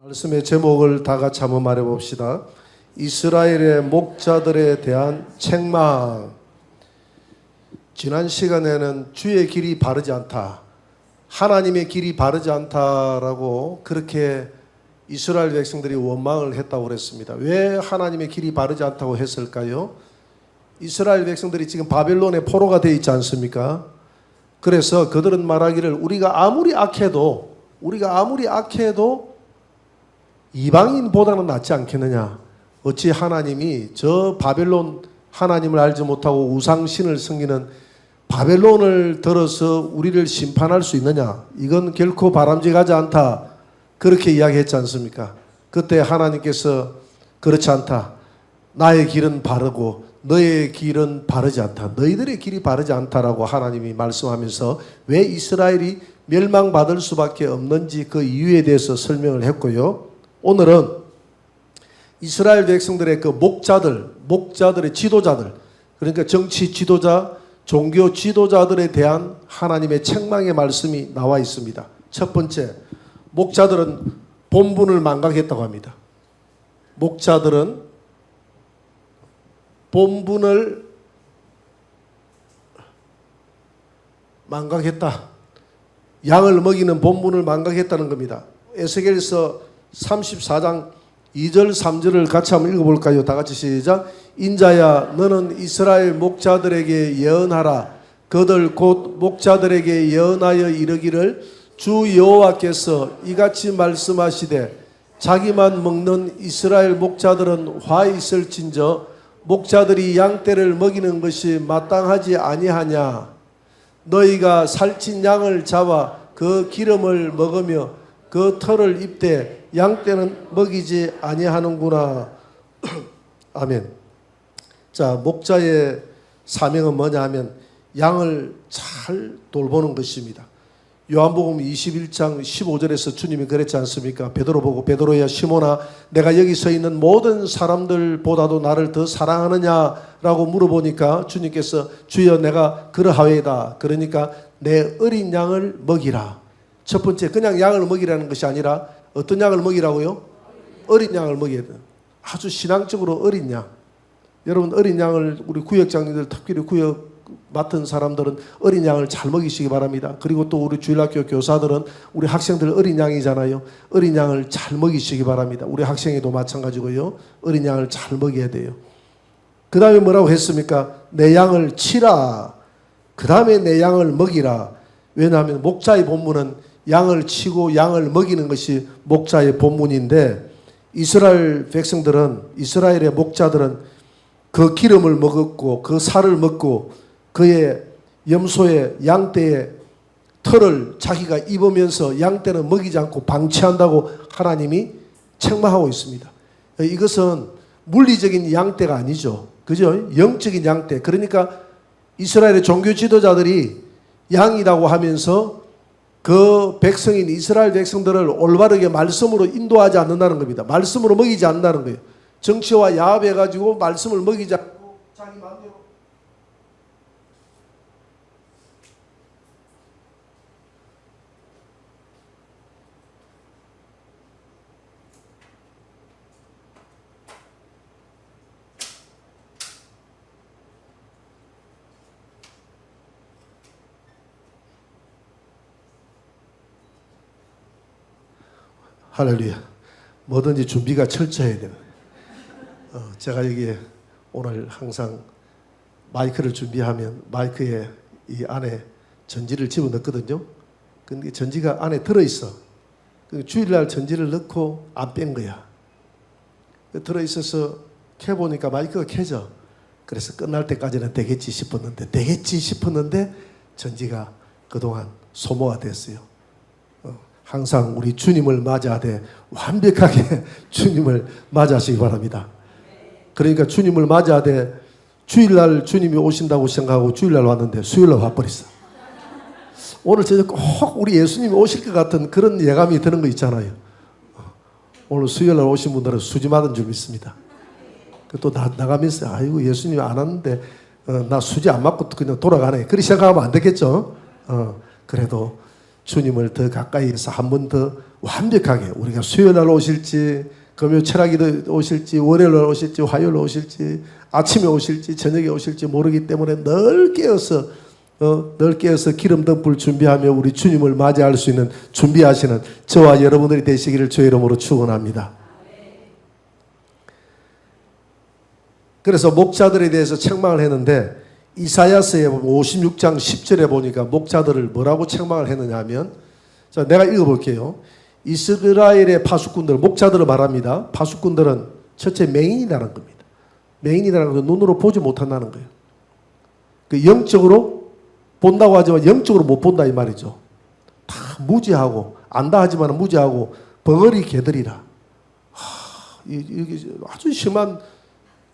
말씀의 제목을 다 같이 한번 말해봅시다. 이스라엘의 목자들에 대한 책망. 지난 시간에는 주의 길이 바르지 않다, 하나님의 길이 바르지 않다라고 그렇게 이스라엘 백성들이 원망을 했다고 그랬습니다. 왜 하나님의 길이 바르지 않다고 했을까요? 이스라엘 백성들이 지금 바벨론의 포로가 되어 있지 않습니까? 그래서 그들은 말하기를 우리가 아무리 악해도 이방인보다는 낫지 않겠느냐. 어찌 하나님이 저 바벨론 하나님을 알지 못하고 우상신을 섬기는 바벨론을 들어서 우리를 심판할 수 있느냐. 이건 결코 바람직하지 않다. 그렇게 이야기했지 않습니까? 그때 하나님께서 그렇지 않다. 나의 길은 바르고 너의 길은 바르지 않다. 너희들의 길이 바르지 않다라고 하나님이 말씀하면서 왜 이스라엘이 멸망받을 수밖에 없는지 그 이유에 대해서 설명을 했고요. 오늘은 이스라엘 백성들의 그 목자들의 지도자들, 그러니까 정치 지도자, 종교 지도자들에 대한 하나님의 책망의 말씀이 나와 있습니다. 첫 번째, 목자들은 본분을 망각했다고 합니다. 목자들은 본분을 망각했다. 양을 먹이는 본분을 망각했다는 겁니다. 에스겔서 34장 2절 3절을 같이 한번 읽어볼까요? 다 같이 시작. 인자야 너는 이스라엘 목자들에게 예언하라. 그들 곧 목자들에게 예언하여 이르기를 주 여호와께서 이같이 말씀하시되 자기만 먹는 이스라엘 목자들은 화 있을진저 목자들이 양떼를 먹이는 것이 마땅하지 아니하냐. 너희가 살찐 양을 잡아 그 기름을 먹으며 그 털을 입되 양떼는 먹이지 아니하는구나. 아멘. 자, 목자의 사명은 뭐냐 하면 양을 잘 돌보는 것입니다. 요한복음 21장 15절에서 주님이 그랬지 않습니까? 베드로 보고 베드로야 시몬아 내가 여기 서 있는 모든 사람들보다도 나를 더 사랑하느냐라고 물어보니까 주님께서 주여 내가 그러하외이다. 그러니까 내 어린 양을 먹이라. 첫 번째 그냥 양을 먹이라는 것이 아니라 어떤 양을 먹이라고요? 어린 양을 먹여야 돼요. 아주 신앙적으로 어린 양. 여러분 어린 양을 우리 구역장님들 특별히 구역 맡은 사람들은 어린 양을 잘 먹이시기 바랍니다. 그리고 또 우리 주일학교 교사들은 우리 학생들 어린 양이잖아요. 어린 양을 잘 먹이시기 바랍니다. 우리 학생에도 마찬가지고요. 어린 양을 잘 먹여야 돼요. 그 다음에 뭐라고 했습니까? 내 양을 치라. 그 다음에 내 양을 먹이라. 왜냐하면 목자의 본문은 양을 치고 양을 먹이는 것이 목자의 본문인데 이스라엘 백성들은 이스라엘의 목자들은 그 기름을 먹었고 그 살을 먹고 그의 염소의 양떼의 털을 자기가 입으면서 양떼는 먹이지 않고 방치한다고 하나님이 책망하고 있습니다. 이것은 물리적인 양떼가 아니죠. 그죠? 영적인 양떼. 그러니까 이스라엘의 종교 지도자들이 양이라고 하면서 그 백성인 이스라엘 백성들을 올바르게 말씀으로 인도하지 않는다는 겁니다. 말씀으로 먹이지 않는다는 거예요. 정치와 야합해가지고 말씀을 먹이지 않고 자기 마음대로. 할렐루야. 뭐든지 준비가 철저해야 돼요. 제가 여기에 오늘 항상 마이크를 준비하면 마이크에 이 안에 전지를 집어넣거든요. 근데 전지가 안에 들어있어. 주일날 전지를 넣고 안 뺀 거야. 들어있어서 켜보니까 마이크가 켜져. 그래서 끝날 때까지는 되겠지 싶었는데 전지가 그동안 소모가 됐어요. 항상 우리 주님을 맞이하되 완벽하게 주님을 맞이하시기 바랍니다. 그러니까 주님을 맞이하되 주일날 주님이 오신다고 생각하고 주일날 왔는데 수요일날 와버렸어. 오늘 저녁 꼭 우리 예수님이 오실 것 같은 그런 예감이 드는 거 있잖아요. 오늘 수요일날 오신 분들은 수지 맞은 줄 믿습니다. 또 나가면서 아이고 예수님이 안 왔는데 나 수지 안 맞고 그냥 돌아가네. 그렇게 생각하면 안 되겠죠. 그래도 주님을 더 가까이에서 한 번 더 완벽하게 우리가 수요일 날 오실지 금요 철학기도 오실지 월요일 날 오실지 화요일 날 오실지 아침에 오실지 저녁에 오실지 모르기 때문에 늘 깨어서 기름 덮을 준비하며 우리 주님을 맞이할 수 있는 준비하시는 저와 여러분들이 되시기를 주의 이름으로 축원합니다. 그래서 목자들에 대해서 책망을 했는데 이사야서에 56장 10절에 보니까 목자들을 뭐라고 책망을 했느냐 하면, 자, 내가 읽어볼게요. 이스라엘의 파수꾼들, 목자들을 말합니다. 파수꾼들은 첫째 맹인이라는 겁니다. 맹인이라는 것은 눈으로 보지 못한다는 거예요. 그 영적으로 본다고 하지만 영적으로 못 본다 이 말이죠. 다 무지하고 안다 하지만 무지하고 벙어리 개들이라. 이게 아주 심한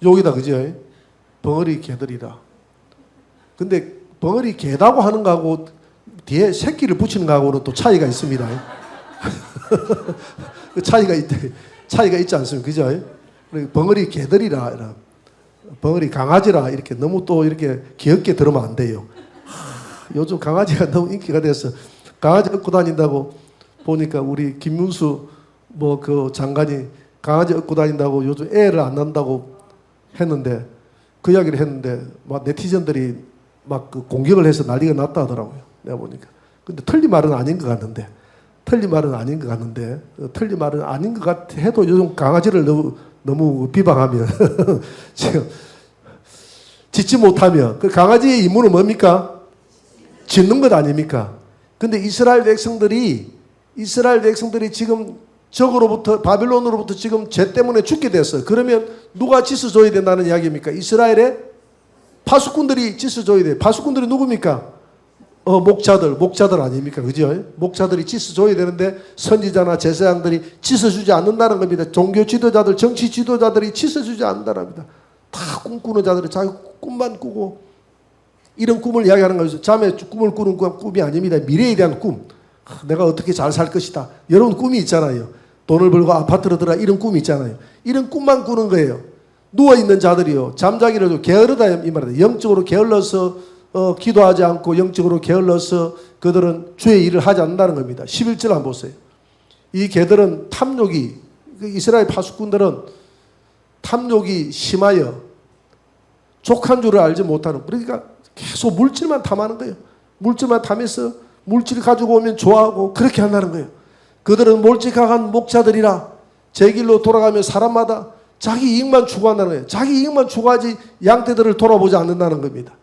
욕이다, 그죠? 벙어리 개들이라. 근데 벙어리 개다고 하는 거하고 뒤에 새끼를 붙이는 거하고는 또 차이가 있습니다. 그 차이가 있지 않습니까? 그죠? 벙어리 개들이라, 벙어리 강아지라 이렇게 너무 또 이렇게 귀엽게 들으면 안 돼요. 요즘 강아지가 너무 인기가 돼서 강아지 업고 다닌다고 보니까 우리 김문수 뭐 그 장관이 강아지 업고 다닌다고 요즘 애를 안 낳는다고 했는데 그 이야기를 했는데 막 네티즌들이 막 그 공격을 해서 난리가 났다 하더라고요. 내가 보니까. 근데 틀린 말은 아닌 것 같는데 틀린 말은 아닌 것 같아 해도 요즘 강아지를 너무 비방하면 지금 짖지 못하면 그 강아지의 임무는 뭡니까? 짖는 것 아닙니까? 근데 이스라엘 백성들이 지금 적으로부터 바빌론으로부터 지금 죄 때문에 죽게 됐어요. 그러면 누가 짖어줘야 된다는 이야기입니까? 이스라엘의 파수꾼들이 짖어줘야 돼요. 파수꾼들이 누굽니까? 목자들 아닙니까? 그죠? 목자들이 짖어줘야 되는데 선지자나 제사장들이 짖어주지 않는다는 겁니다. 종교 지도자들, 정치 지도자들이 짖어주지 않는다는 겁니다. 다 꿈꾸는 자들이 자기 꿈만 꾸고 이런 꿈을 이야기하는 거죠. 잠에 꿈을 꾸는 꿈이 아닙니다. 미래에 대한 꿈. 내가 어떻게 잘 살 것이다. 여러분 꿈이 있잖아요. 돈을 벌고 아파트를 들어 이런 꿈이 있잖아요. 이런 꿈만 꾸는 거예요. 누워있는 자들이요. 잠자기를 게으르다 이 말이다. 영적으로 게을러서 기도하지 않고 영적으로 게을러서 그들은 주의 일을 하지 않는다는 겁니다. 11절 한번 보세요. 이 개들은 탐욕이, 이스라엘 파수꾼들은 탐욕이 심하여 족한 줄을 알지 못하는, 그러니까 계속 물질만 탐하는 거예요. 물질만 탐해서 물질 가지고 오면 좋아하고 그렇게 한다는 거예요. 그들은 몰직한 목자들이라 제 길로 돌아가며 사람마다 자기 이익만 추구한다는 거예요. 자기 이익만 추구하지 양떼들을 돌아보지 않는다는 겁니다.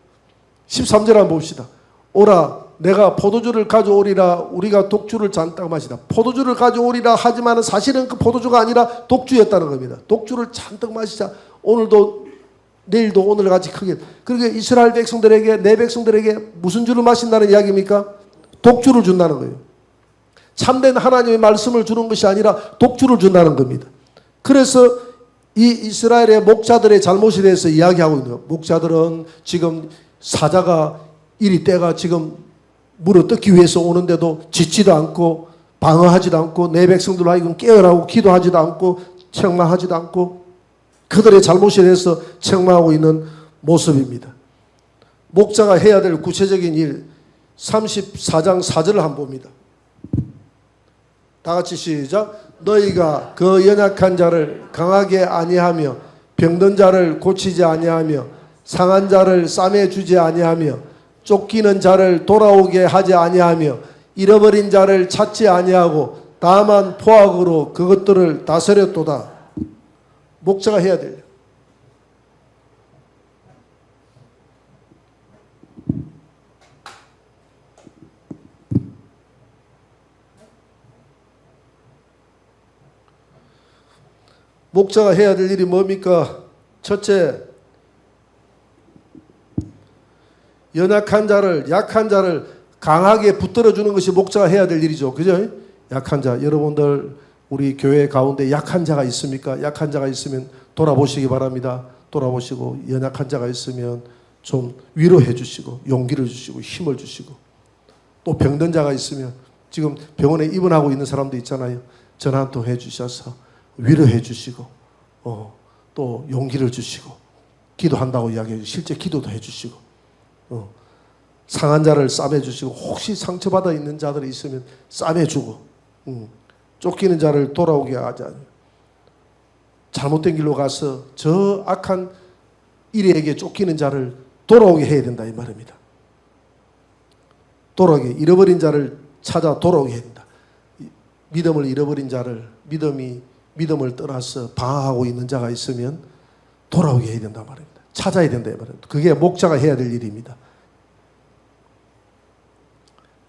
13절 한번 봅시다. 오라 내가 포도주를 가져오리라. 우리가 독주를 잔뜩 마시다. 포도주를 가져오리라 하지만 사실은 그 포도주가 아니라 독주였다는 겁니다. 독주를 잔뜩 마시자. 오늘도 내일도 오늘같이 크게. 그러니까 이스라엘 백성들에게, 내 백성들에게 무슨 주를 마신다는 이야기입니까? 독주를 준다는 거예요. 참된 하나님의 말씀을 주는 것이 아니라 독주를 준다는 겁니다. 그래서 이 이스라엘의 목자들의 잘못에 대해서 이야기하고 있는 거예요. 목자들은 지금 사자가 이리 때가 지금 물어뜯기 위해서 오는데도 짖지도 않고 방어하지도 않고 내 백성들 하여금 깨어나고 기도하지도 않고 책망하지도 않고 그들의 잘못에 대해서 책망하고 있는 모습입니다. 목자가 해야 될 구체적인 일 34장 4절을 한번 봅니다. 다 같이 시작. 너희가 그 연약한 자를 강하게 아니하며 병든 자를 고치지 아니하며 상한 자를 싸매 주지 아니하며 쫓기는 자를 돌아오게 하지 아니하며 잃어버린 자를 찾지 아니하고 다만 포악으로 그것들을 다스렸도다. 목자가 해야 돼요. 목자가 해야 될 일이 뭡니까? 첫째, 연약한 자를, 약한 자를 강하게 붙들어 주는 것이 목자가 해야 될 일이죠. 그죠? 약한 자, 여러분들 우리 교회 가운데 약한 자가 있습니까? 약한 자가 있으면 돌아보시기 바랍니다. 돌아보시고 연약한 자가 있으면 좀 위로해 주시고 용기를 주시고 힘을 주시고, 또 병든 자가 있으면 지금 병원에 입원하고 있는 사람도 있잖아요. 전화 한 통 해 주셔서 위로해 주시고 또 용기를 주시고 기도한다고 이야기해요. 실제 기도도 해 주시고 상한 자를 싸매 주시고, 혹시 상처받아 있는 자들이 있으면 싸매 주고 쫓기는 자를 돌아오게 하자. 잘못된 길로 가서 저 악한 일에게 쫓기는 자를 돌아오게 해야 된다 이 말입니다. 돌아오게, 잃어버린 자를 찾아 돌아오게 해야 된다. 믿음을 잃어버린 자를, 믿음을 떠나서 방황하고 있는 자가 있으면 돌아오게 해야 된다 말입니다. 찾아야 된다 말입니다. 그게 목자가 해야 될 일입니다.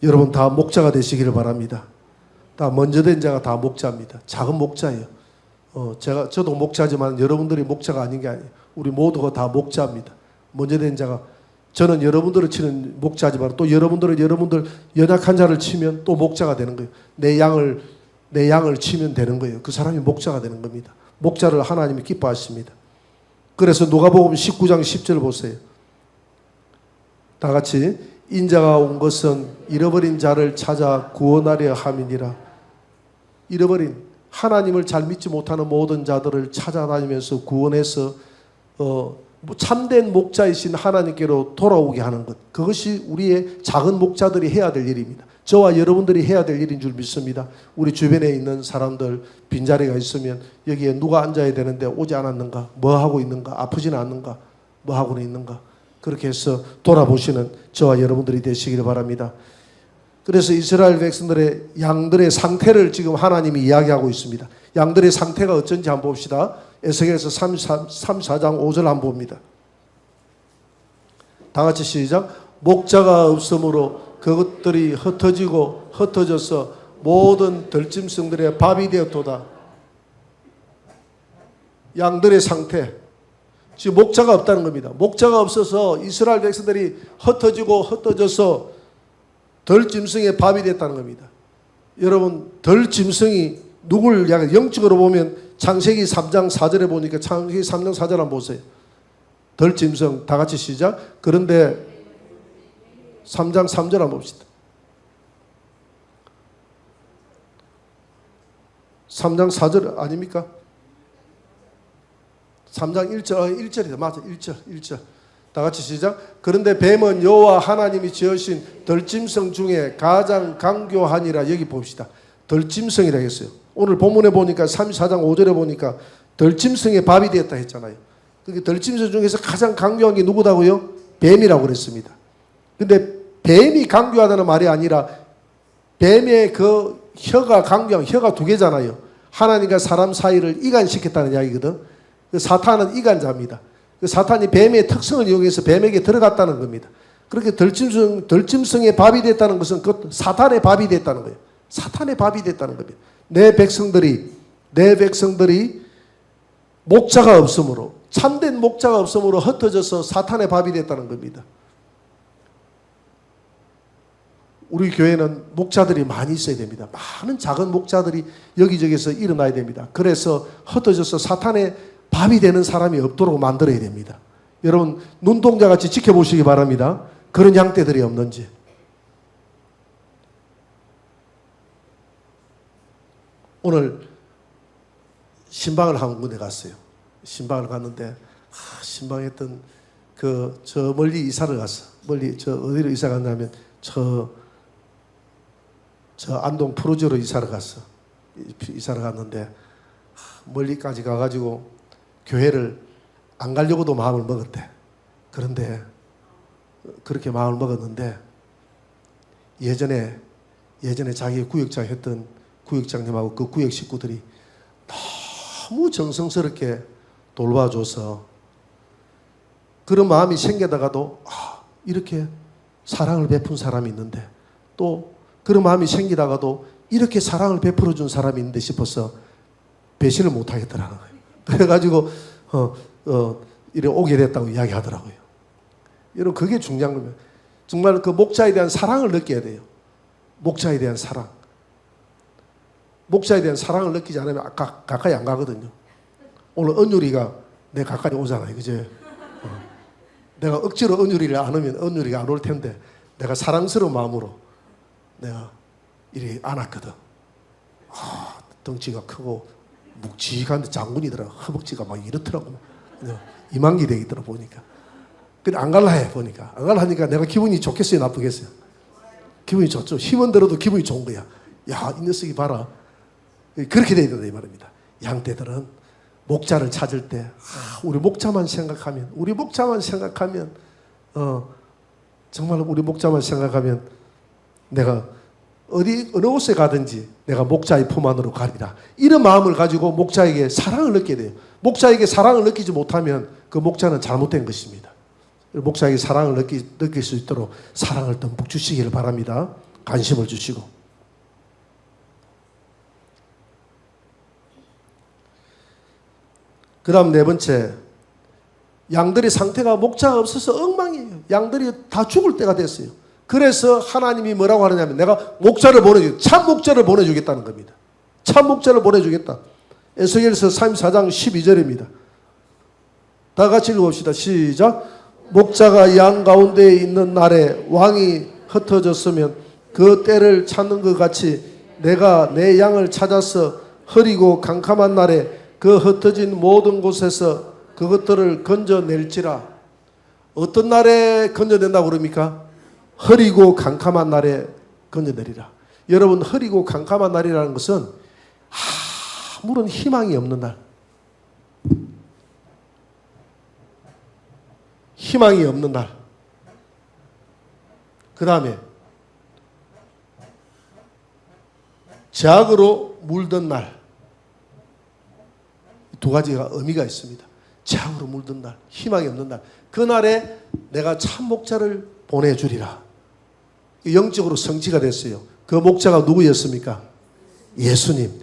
여러분 다 목자가 되시기를 바랍니다. 다 먼저 된 자가 다 목자입니다. 작은 목자예요. 저도 목자지만 여러분들이 목자가 아닌 게 아니에요. 우리 모두가 다 목자입니다. 먼저 된 자가, 저는 여러분들을 치는 목자지만 또 여러분들 연약한 자를 치면 또 목자가 되는 거예요. 내 양을 치면 되는 거예요. 그 사람이 목자가 되는 겁니다. 목자를 하나님이 기뻐하십니다. 그래서 누가복음 19장 10절 보세요. 다 같이, 인자가 온 것은 잃어버린 자를 찾아 구원하려 함이니라. 잃어버린, 하나님을 잘 믿지 못하는 모든 자들을 찾아다니면서 구원해서 참된 목자이신 하나님께로 돌아오게 하는 것, 그것이 우리의 작은 목자들이 해야 될 일입니다. 저와 여러분들이 해야 될 일인 줄 믿습니다. 우리 주변에 있는 사람들 빈자리가 있으면 여기에 누가 앉아야 되는데 오지 않았는가, 뭐 하고 있는가, 아프지는 않는가, 뭐 하고는 있는가, 그렇게 해서 돌아보시는 저와 여러분들이 되시기를 바랍니다. 그래서 이스라엘 백성들의 양들의 상태를 지금 하나님이 이야기하고 있습니다. 양들의 상태가 어쩐지 한번 봅시다. 에스겔서 34장 5절 한번 봅니다. 다 같이 시작. 목자가 없으므로 그것들이 흩어져서 모든 들짐승들의 밥이 되었도다. 양들의 상태, 지금 목자가 없다는 겁니다. 목자가 없어서 이스라엘 백성들이 흩어져서 들짐승의 밥이 됐다는 겁니다. 여러분, 들짐승이 누굴 향해, 영적으로 보면 창세기 3장 4절에 보니까, 창세기 3장 4절 한번 보세요. 들짐승, 다 같이 시작. 그런데 3장 3절 한번 봅시다. 3장 4절 아닙니까? 3장 1절, 1절이다. 맞아. 1절. 다 같이 시작. 그런데 뱀은 여호와 하나님이 지으신 들짐승 중에 가장 강교하니라. 여기 봅시다. 들짐승이라 했어요. 오늘 본문에 보니까 34장 5절에 보니까 들짐승의 밥이 되었다 했잖아요. 그게 들짐승 중에서 가장 강교한 게 누구다고요? 뱀이라고 그랬습니다. 근데 뱀이 강교하다는 말이 아니라 뱀의 그 혀가 강교한, 혀가 두 개잖아요. 하나님과 사람 사이를 이간시켰다는 이야기거든. 그 사탄은 이간자입니다. 그 사탄이 뱀의 특성을 이용해서 뱀에게 들어갔다는 겁니다. 그렇게 들짐승의 밥이 됐다는 것은 그 사탄의 밥이 됐다는 거예요. 사탄의 밥이 됐다는 겁니다. 내 백성들이 목자가 없으므로, 참된 목자가 없으므로 흩어져서 사탄의 밥이 됐다는 겁니다. 우리 교회는 목자들이 많이 있어야 됩니다. 많은 작은 목자들이 여기저기서 일어나야 됩니다. 그래서 흩어져서 사탄의 밥이 되는 사람이 없도록 만들어야 됩니다. 여러분, 눈동자같이 지켜보시기 바랍니다. 그런 양떼들이 없는지. 오늘 신방을 한 군데 갔어요. 신방을 갔는데 신방했던 저 멀리 이사를 갔어. 멀리 저 어디로 이사 갔냐면 저 안동 푸르지오로 이사를 갔어. 이사를 갔는데 멀리까지 가가지고 교회를 안 가려고도 마음을 먹었대. 그런데 그렇게 마음을 먹었는데 예전에 자기 구역장 했던 구역장님하고 그 구역 식구들이 너무 정성스럽게 돌봐줘서 그런 마음이 생기다가도 이렇게 사랑을 베푼 사람이 있는데, 또 그런 마음이 생기다가도 이렇게 사랑을 베풀어 준 사람이 있는데 싶어서 배신을 못 하겠더라는 거예요. 그래가지고 이래 오게 됐다고 이야기하더라고요. 여러분, 그게 중요한 겁니다. 정말 그 목자에 대한 사랑을 느껴야 돼요. 목자에 대한 사랑. 목자에 대한 사랑을 느끼지 않으면 가까이 안 가거든요. 오늘 은율이가 내 가까이 오잖아요. 그죠? 내가 억지로 은율이를 안 하면 은율이가 안 올 텐데 내가 사랑스러운 마음으로 내가 이렇게 안았거든. 덩치가 크고 묵직한데 장군이더라. 허벅지가 막 이렇더라고. 이만기 되겠더라 보니까. 근데 안 갈라 해 보니까. 안 갈라 하니까 내가 기분이 좋겠어요, 나쁘겠어요? 기분이 좋죠. 힘은 들어도 기분이 좋은 거야. 야, 이 녀석이 봐라. 그렇게 돼야 된다 이 말입니다. 양떼들은 목자를 찾을 때 우리 목자만 생각하면 정말 우리 목자만 생각하면 내가 어느 곳에 가든지 내가 목자의 품 안으로 가리라. 이런 마음을 가지고 목자에게 사랑을 느끼게 돼요. 목자에게 사랑을 느끼지 못하면 그 목자는 잘못된 것입니다. 목자에게 사랑을 느낄 수 있도록 사랑을 듬뿍 주시기를 바랍니다. 관심을 주시고. 그 다음 네 번째, 양들의 상태가 목자가 없어서 엉망이에요. 양들이 다 죽을 때가 됐어요. 그래서 하나님이 뭐라고 하느냐면 내가 목자를 참 목자를 보내주겠다는 겁니다. 참 목자를 보내주겠다. 에스겔서 34장 12절입니다. 다 같이 읽어봅시다. 시작. 목자가 양 가운데에 있는 날에 왕이 흩어졌으면 그 때를 찾는 것 같이 내가 내 양을 찾아서 흐리고 캄캄한 날에 그 흩어진 모든 곳에서 그것들을 건져낼지라. 어떤 날에 건져낸다고 그럽니까? 흐리고 캄캄한 날에 건져내리라. 여러분, 흐리고 캄캄한 날이라는 것은 아무런 희망이 없는 날. 희망이 없는 날. 그 다음에 죄악으로 물든 날. 두 가지가 의미가 있습니다. 죄악으로 물든 날, 희망이 없는 날. 그날에 내가 참 목자를 보내주리라. 영적으로 성취가 됐어요. 그 목자가 누구였습니까? 예수님.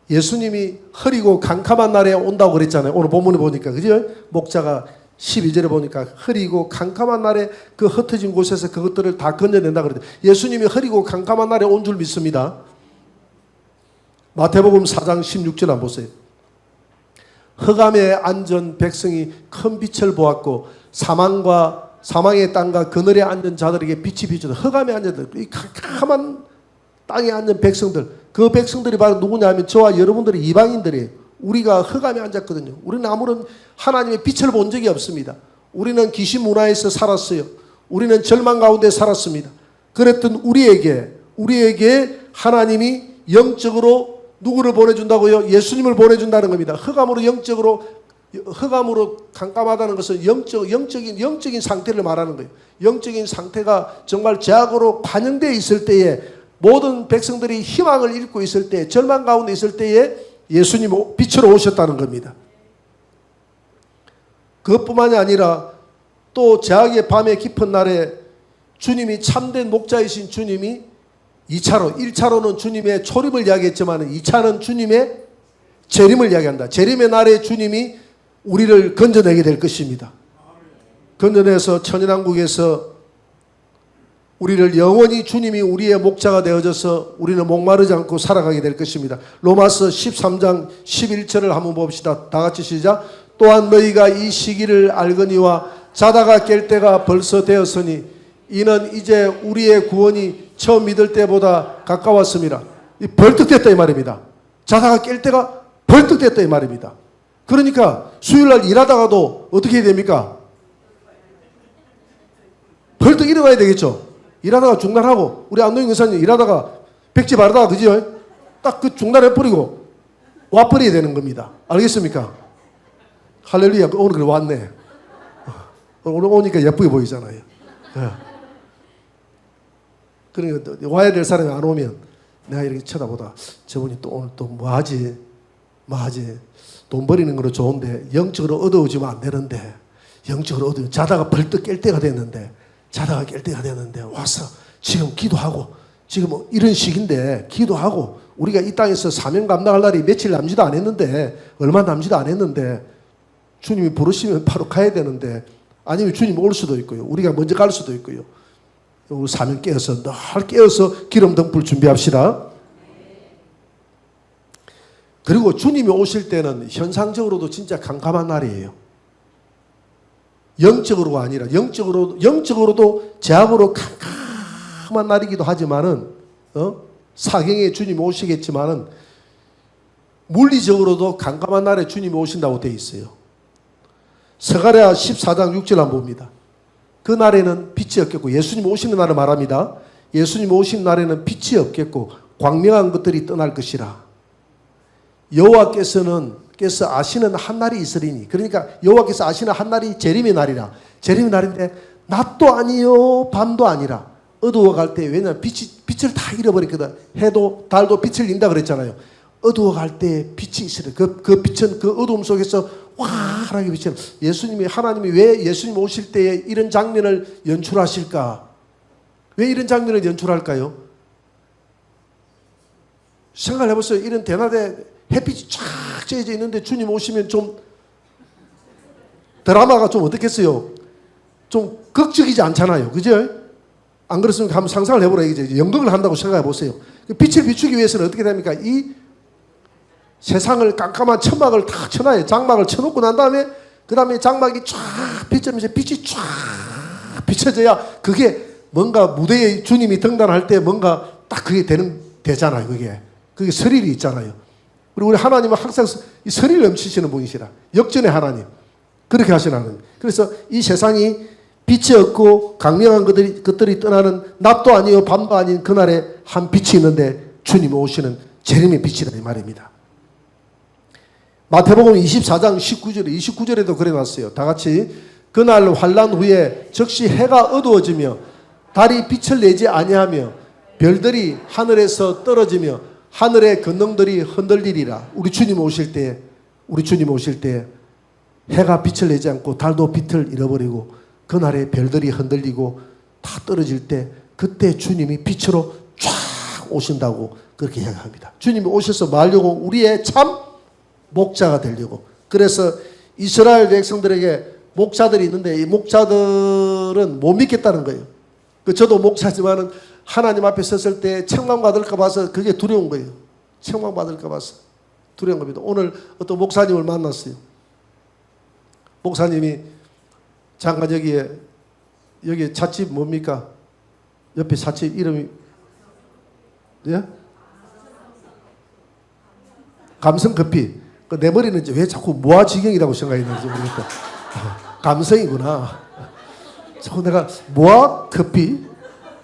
예수님이 흐리고 캄캄한 날에 온다고 그랬잖아요. 오늘 본문에 보니까. 그죠? 목자가 12절에 보니까 흐리고 캄캄한 날에 그 흩어진 곳에서 그것들을 다 건져낸다 그랬어요. 예수님이 흐리고 캄캄한 날에 온 줄 믿습니다. 마태복음 4장 16절 한번 보세요. 흑암에 앉은 백성이 큰 빛을 보았고 사망의 땅과 그늘에 앉은 자들에게 빛이 비추다. 흑암에 앉은 이 캄캄한 땅에 앉은 백성들, 그 백성들이 바로 누구냐면 저와 여러분들이 이방인들이에요. 우리가 흑암에 앉았거든요. 우리는 아무런 하나님의 빛을 본 적이 없습니다. 우리는 귀신 문화에서 살았어요. 우리는 절망 가운데 살았습니다. 그랬던 우리에게 하나님이 영적으로 누구를 보내준다고요? 예수님을 보내준다는 겁니다. 흑암으로 캄캄하다는 것은 영적인 상태를 말하는 거예요. 영적인 상태가 정말 죄악으로 관영되어 있을 때에 모든 백성들이 희망을 잃고 있을 때, 절망 가운데 있을 때에 예수님 빛으로 오셨다는 겁니다. 그것뿐만이 아니라 또 죄악의 밤의 깊은 날에 주님이 참된 목자이신 주님이 1차로는 주님의 초림을 이야기했지만 2차는 주님의 재림을 이야기한다. 재림의 날에 주님이 우리를 건져내게 될 것입니다. 건져내서 천연왕국에서 우리를 영원히 주님이 우리의 목자가 되어져서 우리는 목마르지 않고 살아가게 될 것입니다. 로마서 13장 11절을 한번 봅시다. 다 같이 시작. 또한 너희가 이 시기를 알거니와 자다가 깰 때가 벌써 되었으니 이는 이제 우리의 구원이 처음 믿을 때보다 가까웠습니다. 벌떡 됐다 이 말입니다. 자다가 깰 때가 벌떡 됐다 이 말입니다. 그러니까 수요일날 일하다가도 어떻게 해야 됩니까? 벌떡 일어나야 되겠죠. 일하다가 중단하고, 우리 안동인 의사님 일하다가 백지 바르다가 그죠? 딱 그 중단해버리고 와버려야 되는 겁니다. 알겠습니까? 할렐루야. 오늘 그래 왔네. 오늘 오니까 예쁘게 보이잖아요. 그러니까 와야 될 사람이 안 오면 내가 이렇게 쳐다보다 저분이 또 오늘 또 뭐하지? 돈 버리는 거로 좋은데 영적으로 얻어오지면 안 되는데, 영적으로 얻어 자다가 벌떡 깰 때가 됐는데 와서 지금 기도하고, 지금 이런 시기인데 기도하고, 우리가 이 땅에서 사명 감당할 날이 며칠 남지도 않았는데, 얼마 남지도 않았는데 주님이 부르시면 바로 가야 되는데, 아니면 주님 올 수도 있고요, 우리가 먼저 갈 수도 있고요. 우리 사명 깨어서 늘 깨어서 기름 등불 준비합시다. 그리고 주님이 오실 때는 현상적으로도 진짜 캄캄한 날이에요. 영적으로가 아니라 영적으로도 죄악으로 캄캄한 날이기도 하지만은 사경에 주님이 오시겠지만은 물리적으로도 캄캄한 날에 주님이 오신다고 되어 있어요. 스가랴 14장 6절 한번 봅니다. 그 날에는 빛이 없겠고, 예수님 오시는 날을 말합니다. 예수님 오신 날에는 빛이 없겠고 광명한 것들이 떠날 것이라. 께서 아시는 한 날이 있으리니. 그러니까 여호와께서 아시는 한 날이 재림의 날이라. 재림의 날인데 낮도 아니요 밤도 아니라 어두워갈 때, 왜냐하면 빛을 다 잃어버렸거든. 해도 달도 빛을 잃는다 그랬잖아요. 어두워갈 때 빛이 있으리. 그 빛은 그 어두움 속에서 환하게 비치는, 하나님이 왜 예수님 오실 때에 이런 장면을 연출하실까? 왜 이런 장면을 연출할까요? 생각을 해보세요. 이런 대낮에 햇빛이 쫙 쬐져 있는데 주님 오시면 좀 드라마가 좀 어떻겠어요? 좀 극적이지 않잖아요. 그죠? 안 그렇으면 한번 상상을 해보라 이제 연극을 한다고 생각해 보세요. 빛을 비추기 위해서는 어떻게 됩니까? 이 세상을 깜깜한 천막을 다 쳐놔요. 장막을 쳐놓고 난 다음에 그 다음에 장막이 쫙 비치면서 빛이 쫙 비춰져야 그게 뭔가 무대에 주님이 등단할 때 뭔가 딱 그게 되잖아요. 그게 스릴이 있잖아요. 그리고 우리 하나님은 항상 이 스릴 넘치시는 분이시라. 역전의 하나님. 그렇게 하시는 하나님. 그래서 이 세상이 빛이 없고 강력한 것들이 떠나는 낮도 아니요 밤도 아닌 그날에 한 빛이 있는데 주님이 오시는 재림의 빛이다 이 말입니다. 마태복음 24장 29절에도 그래놨어요. 다 같이 그날 환난 후에 즉시 해가 어두워지며 달이 빛을 내지 아니하며 별들이 하늘에서 떨어지며 하늘의 권능들이 흔들리리라. 우리 주님 오실 때 해가 빛을 내지 않고 달도 빛을 잃어버리고 그날에 별들이 흔들리고 다 떨어질 때 그때 주님이 빛으로 쫙 오신다고 그렇게 이야기합니다. 주님이 오셔서 말려고 우리의 참 목자가 되려고. 그래서 이스라엘 백성들에게 목자들이 있는데 이 목자들은 못 믿겠다는 거예요. 저도 목자지만은 하나님 앞에 섰을 때 책망받을까 봐서 그게 두려운 거예요. 책망받을까 봐서 두려운 겁니다. 오늘 어떤 목사님을 만났어요. 목사님이 잠깐 여기 찻집 뭡니까? 옆에 찻집 이름이 예? 감성커피. 내 머리는 이제 왜 자꾸 무아지경이라고 생각했는지 모르겠다. 감성이구나. 자꾸 내가 무아커피,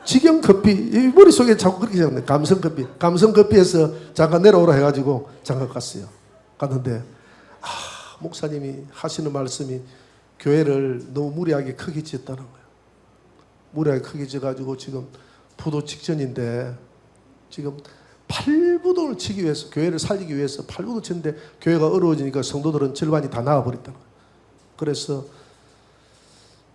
지경커피 이 머릿속에 자꾸 그렇게 생각해. 감성커피. 감성커피에서 잠깐 내려오라 해가지고 잠깐 갔어요. 갔는데 목사님이 하시는 말씀이 교회를 너무 무리하게 크게 지었다는 거예요. 무리하게 크게 지어가지고 지금 부도 직전인데 지금 팔부동을 치기 위해서 교회를 살리기 위해서 팔부도 치는데 교회가 어려워지니까 성도들은 절반이 다 나와버렸다는 거예요. 그래서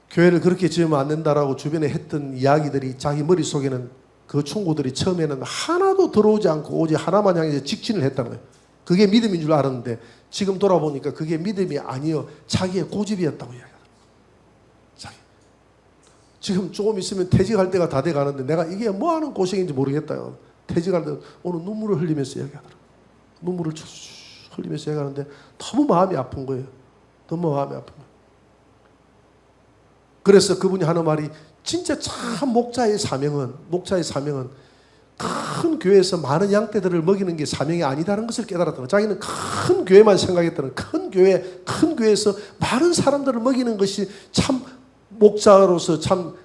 교회를 그렇게 지으면 안 된다라고 주변에 했던 이야기들이 자기 머릿속에는 그 충고들이 처음에는 하나도 들어오지 않고 오직 하나만 향해서 직진을 했다는 거예요. 그게 믿음인 줄 알았는데 지금 돌아보니까 그게 믿음이 아니요 자기의 고집이었다고 이야기하더라고요. 지금 조금 있으면 퇴직할 때가 다 돼가는데 내가 이게 뭐하는 고생인지 모르겠다. 퇴직할 때 오늘 눈물을 흘리면서 이야기하더라고요. 눈물을 흘리면서 이야기하는데 너무 마음이 아픈 거예요. 너무 마음이 아픈 거예요. 그래서 그분이 하는 말이 진짜 참 목자의 사명은 큰 교회에서 많은 양떼들을 먹이는 게 사명이 아니다는 것을 깨달았던 거예요. 자기는 큰 교회만 생각했다는 큰 교회에서 많은 사람들을 먹이는 것이 참 목자로서 참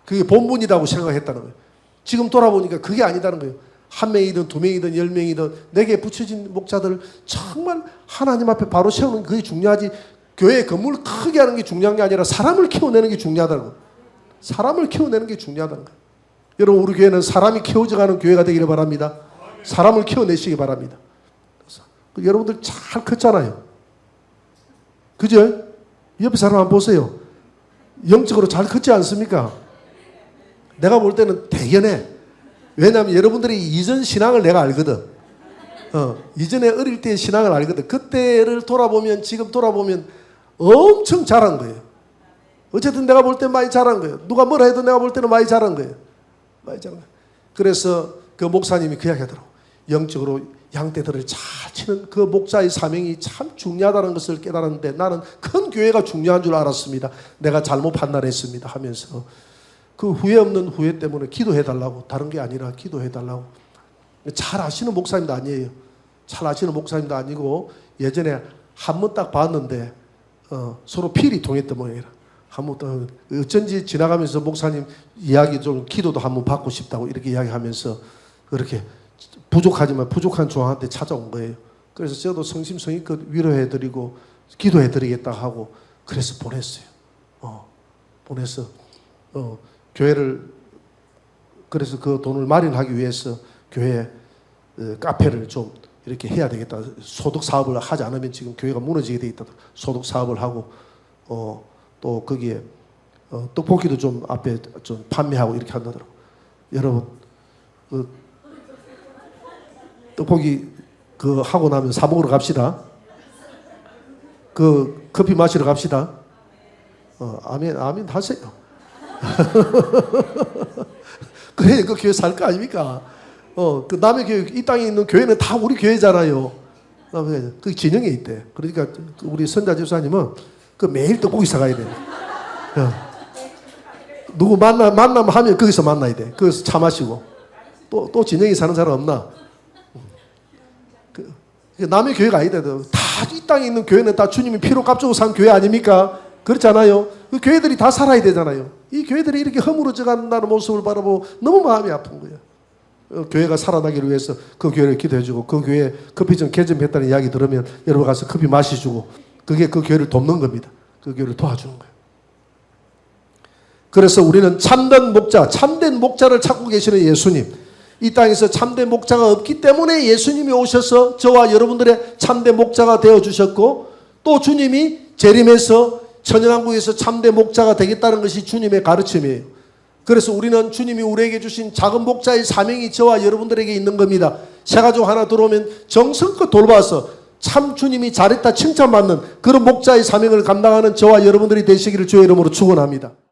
그게 본분이라고 생각했다는 거예요. 지금 돌아보니까 그게 아니다는 거예요. 한 명이든 두 명이든 10명이든 내게 붙여진 목자들을 정말 하나님 앞에 바로 세우는 그게 중요하지 교회 건물을 크게 하는 게 중요한 게 아니라 사람을 키워내는 게 중요하다는 거예요. 사람을 키워내는 게 중요하다는 거예요. 여러분 우리 교회는 사람이 키워져가는 교회가 되기를 바랍니다. 사람을 키워내시기 바랍니다. 여러분들 잘 컸잖아요. 그죠? 옆에 사람 한번 보세요. 영적으로 잘 컸지 않습니까? 내가 볼 때는 대견해. 왜냐하면 여러분들이 이전 신앙을 내가 알거든. 이전에 어릴 때의 신앙을 알거든. 그때를 돌아보면 지금 돌아보면 엄청 잘한 거예요. 어쨌든 내가 볼 때 많이 잘한 거예요. 누가 뭐라 해도 내가 볼 때는 많이 잘한 거예요. 많이 잘한 거예요. 그래서 그 목사님이 그 이야기 하더라고. 영적으로 양떼들을 잘 치는 그 목자의 사명이 참 중요하다는 것을 깨달았는데 나는 큰 교회가 중요한 줄 알았습니다. 내가 잘못 판단했습니다 하면서 그 후회 없는 후회 때문에 기도해달라고. 다른 게 아니라 기도해달라고. 잘 아시는 목사님도 아니에요. 잘 아시는 목사님도 아니고 예전에 한 번 딱 봤는데 서로 필이 통했던 모양이라. 한번 딱 어쩐지 지나가면서 목사님 이야기 좀 기도도 한번 받고 싶다고 이렇게 이야기하면서 그렇게 부족하지만 부족한 저한테 찾아온 거예요. 그래서 저도 성심성의껏 위로해드리고 기도해드리겠다 하고 그래서 보냈어요. 보내서 교회를 그래서 그 돈을 마련하기 위해서 교회 카페를 좀 이렇게 해야 되겠다. 소득 사업을 하지 않으면 지금 교회가 무너지게 돼 있다. 소득 사업을 하고 또 거기에 떡볶이도 좀 앞에 좀 판매하고 이렇게 한다더라고. 여러분 그 떡볶이 그 하고 나면 사 먹으러 갑시다. 그 커피 마시러 갑시다. 아멘 아멘 하세요. 그래 그 교회 살 거 아닙니까? 그 남의 교회 이 땅에 있는 교회는 다 우리 교회잖아요. 그 진영에 있대. 그러니까 우리 선자 집사님은 그 매일 떡볶이 사가야 돼. 누구 만나면 하면 거기서 만나야 돼. 거기서 차 마시고 또 진영에 사는 사람 없나? 남의 교회가 아니다. 다 이 땅에 있는 교회는 다 주님이 피로 값주고 산 교회 아닙니까? 그렇잖아요. 그 교회들이 다 살아야 되잖아요. 이 교회들이 이렇게 허물어져 간다는 모습을 바라보고 너무 마음이 아픈 거예요. 교회가 살아나기를 위해서 그 교회를 기도해주고 그 교회 커피점 개점했다는 이야기 들으면 여러분 가서 커피 마시주고 그게 그 교회를 돕는 겁니다. 그 교회를 도와주는 거예요. 그래서 우리는 참된 목자, 참된 목자를 찾고 계시는 예수님, 이 땅에서 참된 목자가 없기 때문에 예수님이 오셔서 저와 여러분들의 참된 목자가 되어주셨고 또 주님이 재림해서 천연왕국에서 참된 목자가 되겠다는 것이 주님의 가르침이에요. 그래서 우리는 주님이 우리에게 주신 작은 목자의 사명이 저와 여러분들에게 있는 겁니다. 새 가족 하나 들어오면 정성껏 돌봐서 참 주님이 잘했다 칭찬받는 그런 목자의 사명을 감당하는 저와 여러분들이 되시기를 주의 이름으로 축원합니다.